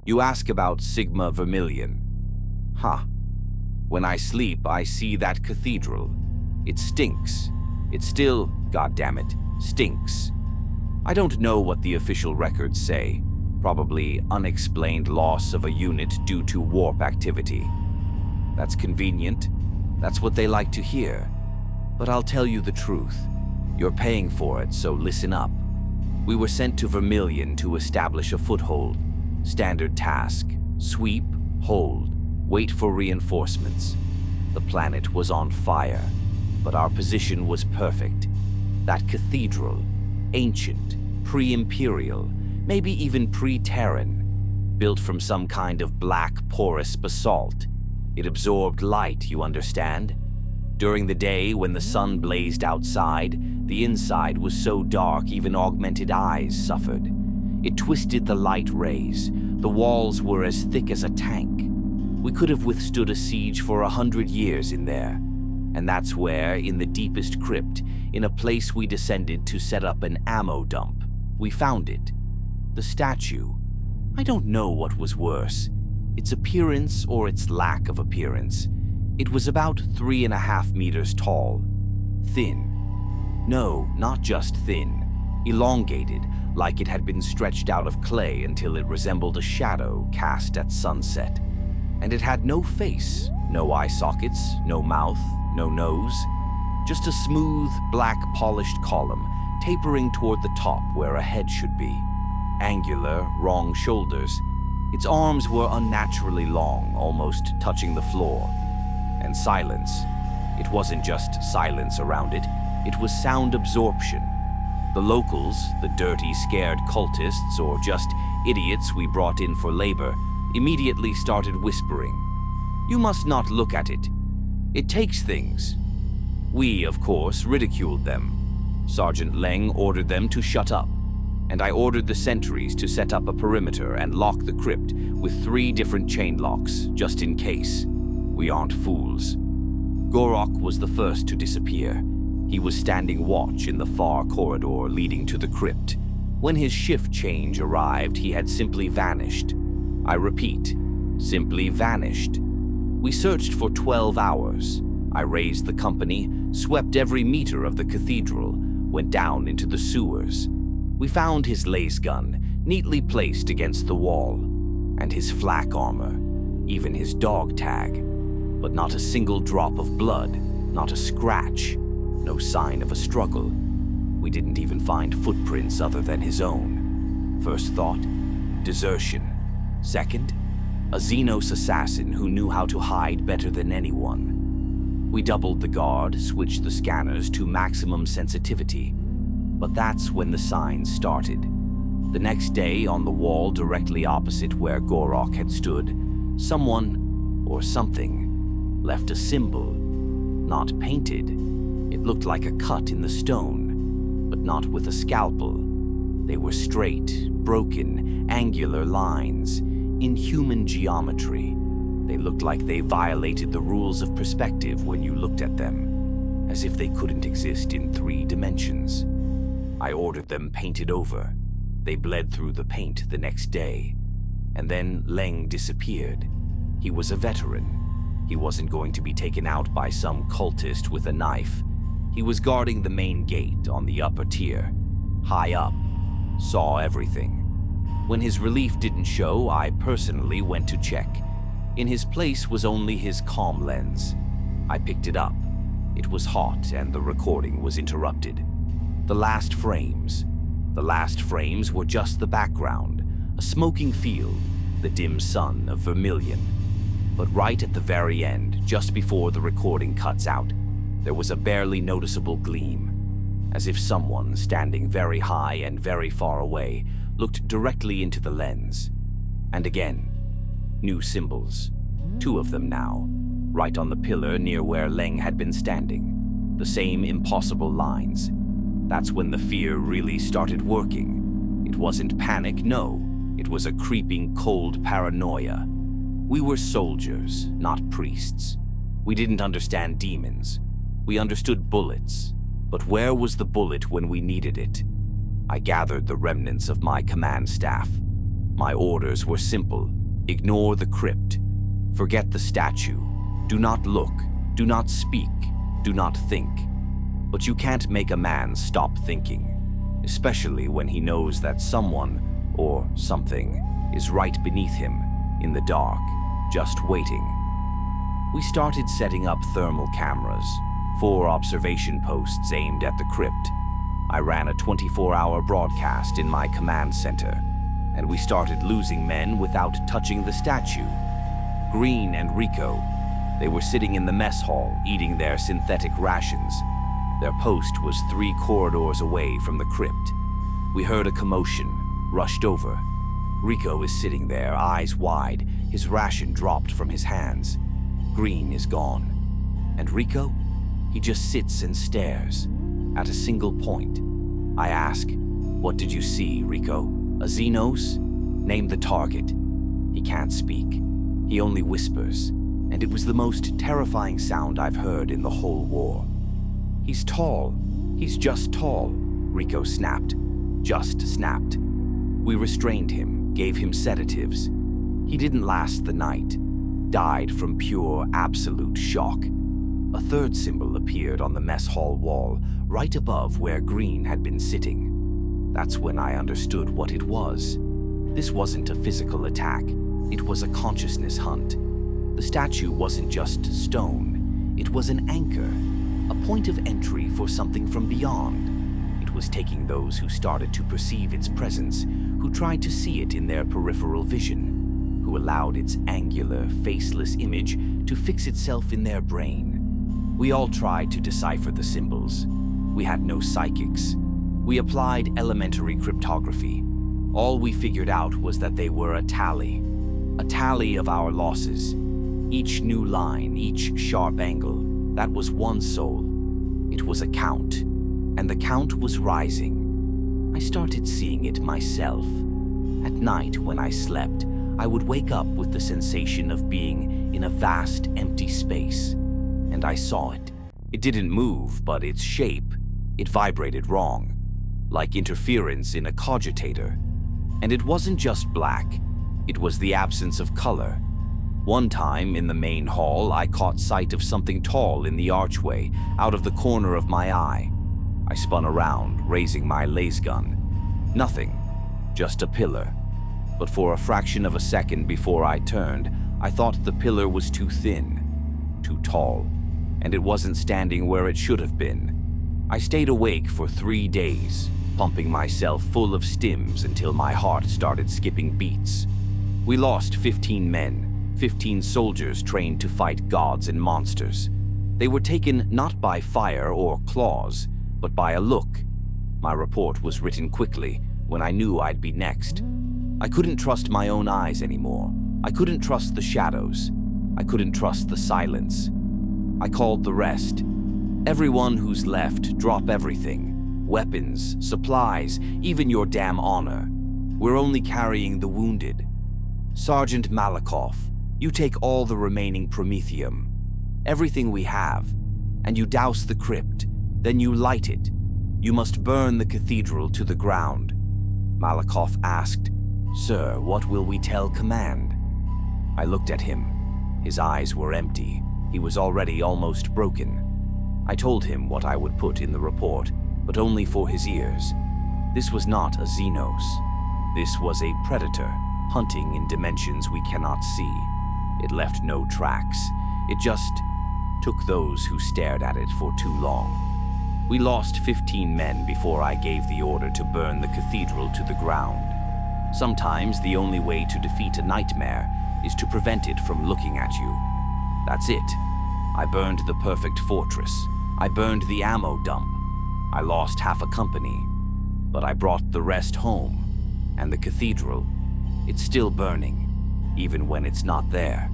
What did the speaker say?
You ask about Sigma-Vermillion. Huh. When I sleep, I see that cathedral. It stinks. It still, goddammit, stinks. I don't know what the official records say. Probably unexplained loss of a unit due to warp activity. That's convenient. That's what they like to hear. But I'll tell you the truth. You're paying for it, so listen up. We were sent to Vermillion to establish a foothold. Standard task: sweep, hold, wait for reinforcements. The planet was on fire, but our position was perfect. That cathedral, ancient, pre-Imperial, maybe even pre-Terran, built from some kind of black, porous basalt. It absorbed light, you understand? During the day, when the sun blazed outside, the inside was so dark even augmented eyes suffered. It twisted the light rays. The walls were as thick as a tank. We could have withstood a siege for 100 years in there. And that's where, in the deepest crypt, in a place we descended to set up an ammo dump, we found it. The statue. I don't know what was worse, its appearance or its lack of appearance. It was about 3.5 meters tall. Thin. No, not just thin. Elongated, like it had been stretched out of clay until it resembled a shadow cast at sunset. And it had no face, no eye sockets, no mouth, no nose. Just a smooth, black polished column tapering toward the top where a head should be. Angular, wrong shoulders. Its arms were unnaturally long, almost touching the floor. And silence. It wasn't just silence around it, it was sound absorption. The locals, the dirty, scared cultists, or just idiots we brought in for labor, immediately started whispering. You must not look at it. It takes things. We, of course, ridiculed them. Sergeant Leng ordered them to shut up, and I ordered the sentries to set up a perimeter and lock the crypt with 3 different chain locks, just in case. We aren't fools. Gorok was the first to disappear. He was standing watch in the far corridor leading to the crypt. When his shift change arrived, he had simply vanished. I repeat, simply vanished. We searched for 12 hours. I raised the company, swept every meter of the cathedral, went down into the sewers. We found his lace gun, neatly placed against the wall, and his flak armor, even his dog tag. But not a single drop of blood, not a scratch, no sign of a struggle. We didn't even find footprints other than his own. First thought, desertion. Second, a Xenos assassin who knew how to hide better than anyone. We doubled the guard, switched the scanners to maximum sensitivity. But that's when the signs started. The next day, on the wall directly opposite where Gorok had stood, someone, or something, left a symbol. Not painted. It looked like a cut in the stone, but not with a scalpel. They were straight, broken, angular lines, in human geometry. They looked like they violated the rules of perspective when you looked at them, as if they couldn't exist in 3 dimensions. I ordered them painted over. They bled through the paint the next day. And then Leng disappeared. He was a veteran. He wasn't going to be taken out by some cultist with a knife. He was guarding the main gate on the upper tier. High up. Saw everything. When his relief didn't show, I personally went to check. In his place was only his comm lens. I picked it up. It was hot and the recording was interrupted. The last frames were just the background, a smoking field, the dim sun of Vermillion. But right at the very end, just before the recording cuts out, there was a barely noticeable gleam, as if someone standing very high and very far away looked directly into the lens. And again, new symbols, 2 of them now, right on the pillar near where Leng had been standing. The same impossible lines. That's when the fear really started working. It wasn't panic, no. It was a creeping, cold paranoia. We were soldiers, not priests. We didn't understand demons. We understood bullets. But where was the bullet when we needed it? I gathered the remnants of my command staff. My orders were simple. Ignore the crypt. Forget the statue. Do not look. Do not speak. Do not think. But you can't make a man stop thinking, especially when he knows that someone, or something, is right beneath him, in the dark, just waiting. We started setting up thermal cameras, 4 observation posts aimed at the crypt. I ran a 24-hour broadcast in my command center, and we started losing men without touching the statue. Green and Rico, they were sitting in the mess hall eating their synthetic rations. Their post was 3 corridors away from the crypt. We heard a commotion, rushed over. Rico is sitting there, eyes wide, his ration dropped from his hands. Green is gone. And Rico? He just sits and stares, at a single point. I ask, "What did you see, Rico? A Xenos? Name the target." He can't speak. He only whispers, and it was the most terrifying sound I've heard in the whole war. "He's tall. He's just tall," Rico snapped. Just snapped. We restrained him, gave him sedatives. He didn't last the night. Died from pure, absolute shock. A third symbol appeared on the mess hall wall, right above where Green had been sitting. That's when I understood what it was. This wasn't a physical attack. It was a consciousness hunt. The statue wasn't just stone. It was an anchor, a point of entry for something from beyond. It was taking those who started to perceive its presence, who tried to see it in their peripheral vision, who allowed its angular, faceless image to fix itself in their brain. We all tried to decipher the symbols. We had no psychics. We applied elementary cryptography. All we figured out was that they were a tally of our losses. Each new line, each sharp angle, that was one soul. It was a count, and the count was rising. I started seeing it myself. At night, when I slept, I would wake up with the sensation of being in a vast, empty space. And I saw it. It didn't move, but its shape, it vibrated wrong, like interference in a cogitator. And it wasn't just black, it was the absence of color. One time, in the main hall, I caught sight of something tall in the archway, out of the corner of my eye. I spun around, raising my laser gun. Nothing, just a pillar. But for a fraction of a second before I turned, I thought the pillar was too thin, too tall, and it wasn't standing where it should have been. I stayed awake for 3 days, pumping myself full of stims until my heart started skipping beats. We lost 15 men, 15 soldiers trained to fight gods and monsters. They were taken not by fire or claws, but by a look. My report was written quickly when I knew I'd be next. I couldn't trust my own eyes anymore. I couldn't trust the shadows. I couldn't trust the silence. I called the rest. Everyone who's left, drop everything. Weapons, supplies, even your damn honor. We're only carrying the wounded. Sergeant Malakoff, you take all the remaining promethium, everything we have, and you douse the crypt, then you light it. You must burn the cathedral to the ground. Malakoff asked, "Sir, what will we tell command?" I looked at him. His eyes were empty. He was already almost broken. I told him what I would put in the report, but only for his ears. This was not a Xenos. This was a predator, hunting in dimensions we cannot see. It left no tracks. It just took those who stared at it for too long. We lost 15 men before I gave the order to burn the cathedral to the ground. Sometimes the only way to defeat a nightmare is to prevent it from looking at you. That's it. I burned the perfect fortress. I burned the ammo dump. I lost half a company, but I brought the rest home. And the cathedral, it's still burning, even when it's not there.